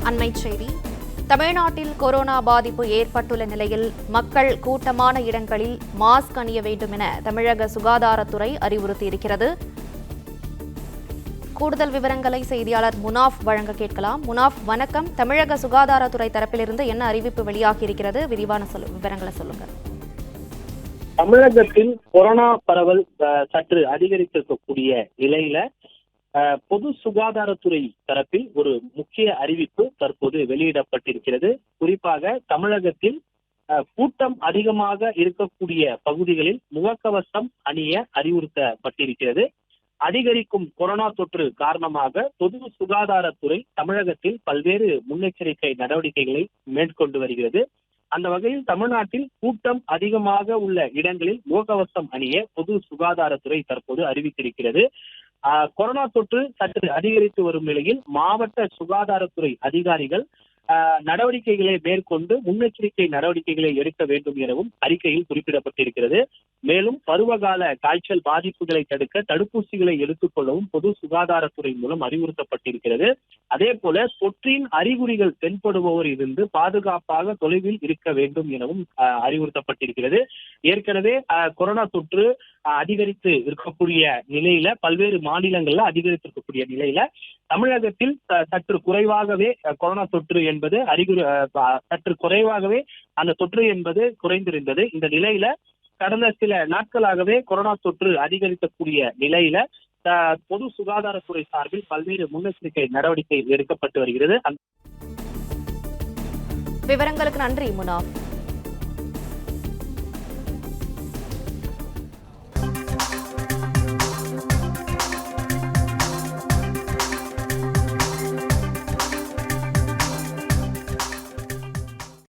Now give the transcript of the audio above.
அண்மைச் செய்தி. தமிழ்நாட்டில் கொரோனா பாதிப்பு ஏற்பட்டுள்ள நிலையில் மக்கள் கூட்டமான இடங்களில் மாஸ்க் அணிய வேண்டும் என தமிழக சுகாதாரத்துறை அறிவுறுத்தியிருக்கிறது. கூடுதல் விவரங்களை செய்தியாளர் முனாஃப் வழங்க கேட்கலாம். முனாஃப், வணக்கம். தமிழக சுகாதாரத்துறை தரப்பிலிருந்து என்ன அறிவிப்பு வெளியாகியிருக்கிறது? விரிவான விவரங்களை சொல்லுங்க. தமிழகத்தில் கொரோனா பரவல் சற்று அதிகரித்திருக்கக்கூடிய நிலையில பொது சுகாதாரத்துறை தரப்பில் ஒரு முக்கிய அறிவிப்பு தற்போது வெளியிடப்பட்டிருக்கிறது. குறிப்பாக தமிழகத்தில் கூட்டம் அதிகமாக இருக்கக்கூடிய பகுதிகளில் முகக்கவசம் அணிய அறிவுறுத்தப்பட்டிருக்கிறது. அதிகரிக்கும் கொரோனா தொற்று காரணமாக பொது சுகாதாரத்துறை தமிழகத்தில் பல்வேறு முன்னெச்சரிக்கை நடவடிக்கைகளை மேற்கொண்டு வருகிறது. அந்த வகையில் தமிழ்நாட்டில் கூட்டம் அதிகமாக உள்ள இடங்களில் முகக்கவசம் அணிய பொது சுகாதாரத்துறை தற்போது அறிவித்திருக்கிறது. கொரோனா தொற்று சற்று அதிகரித்து வரும் நிலையில் மாவட்ட சுகாதாரத்துறை அதிகாரிகள் நடவடிக்கைகளை மேற்கொண்டு முன்னெச்சரிக்கை நடவடிக்கைகளை எடுக்க வேண்டும் எனவும் அறிக்கையில் குறிப்பிடப்பட்டிருக்கிறது. மேலும் பருவகால காய்ச்சல் பாதிப்புகளை தடுக்க தடுப்பூசிகளை எடுத்துக் கொள்ளவும் பொது சுகாதாரத்துறை மூலம் அறிவுறுத்தப்பட்டிருக்கிறது. அதே போல தொற்றின் அறிகுறிகள் தென்படுபவர் இருந்து பாதுகாப்பாக தொலைவில் இருக்க வேண்டும் எனவும் அறிவுறுத்தப்பட்டிருக்கிறது. ஏற்கனவே கொரோனா தொற்று அதிகரித்து இருக்கக்கூடிய நிலையில பல்வேறு மாநிலங்கள்ல அதிகரித்திருக்கக்கூடிய நிலையில தமிழகத்தில் சற்று குறைவாகவே கொரோனா தொற்று என்பது சற்று குறைவாகவே அந்த தொற்று என்பது குறைந்திருந்தது. இந்த நிலையில கடந்த சில நாட்களாகவே கொரோனா தொற்று அதிகரிக்கக்கூடிய நிலையில பொது சுகாதாரத்துறை சார்பில் பல்வேறு முன்னெச்சரிக்கை நடவடிக்கை எடுக்கப்பட்டு வருகிறது. விவரங்களுக்கு நன்றி முனாஃப்.